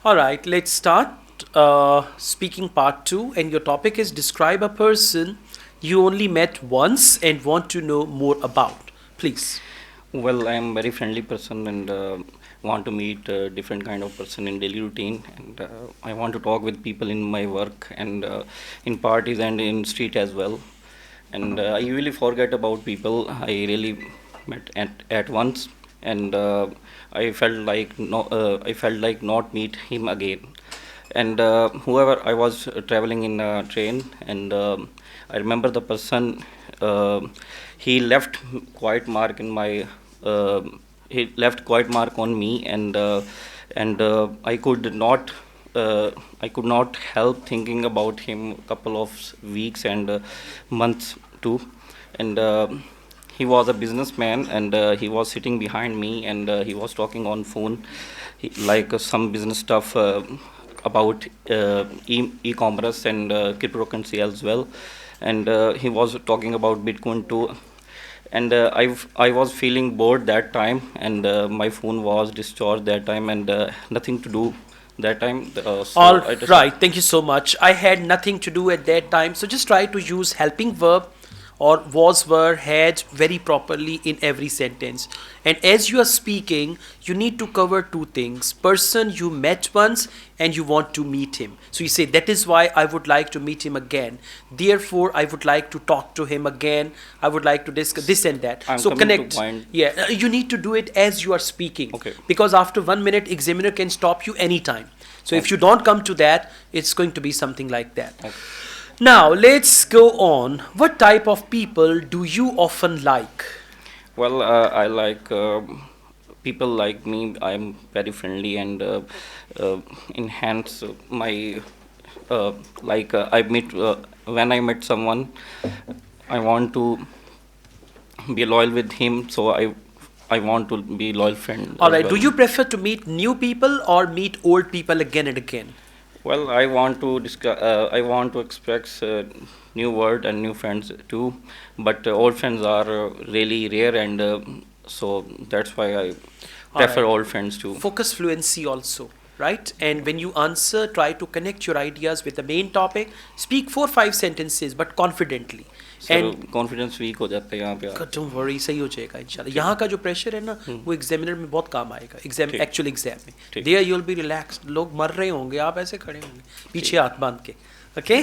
All right, let's start speaking part two. And your topic is describe a person you only met once and want to know more about. Please. Well, I am very friendly person and want to meet different kind of person in daily routine, and I want to talk with people in my work and in parties and in street as well. And I usually forget about people I really met at once, and I felt like not meet him again. And whoever I was traveling in a train, and I remember the person. He left quite mark in my. He left quite mark on me, and I could not help thinking about him a couple of weeks and months too. And he was a businessman, and he was sitting behind me, and he was talking on phone, like some business stuff about e-commerce and cryptocurrency as well. And he was talking about Bitcoin too. And I was feeling bored that time, and my phone was discharged that time, and nothing to do that time. All So I just right, thank you so much. I had nothing to do at that time, so just try to use helping verb or was, were, had very properly in every sentence. And as you are speaking, you need to cover two things: person you met once and you want to meet him. So you say, that is why I would like to meet him again. Therefore, I would like to talk to him again. I would like to discuss this and that. I'm So coming to connect. point. Yeah, you need to do it as you are speaking. Okay. Because after 1 minute, examiner can stop you anytime. So if Okay. you don't come to that, it's going to be something like that. Okay. Now, let's go on. What type of people do you often like? Well, I like people like me. I'm very friendly and enhance my I meet when I met someone, I want to be loyal with him. So I want to be loyal friend All as right, do well. you prefer to meet new people or meet old people again and again? Well, I want to discuss. I want to express new word and new friends too, but old friends are really rare, and so that's why I All prefer right. old friends too. Focus fluency also, right? And when you answer, try to connect your ideas with the main topic. Speak 4 5 sentences, but confidently. Sir And confidence weak हो जाता है यहाँ पे यार. Don't worry, सही हो जाएगा इंशाल्लाह. ठीक. यहाँ का जो प्रेशर है ना, हम्म. वो एग्जामिनर में बहुत काम आएगा. एग्जाम ठीक. एक्चुअल एग्जाम में ठीक. There you will be relaxed. लोग मर रहे होंगे, आप ऐसे खड़े होंगे पीछे ठीक. हाथ बांध के. ओके.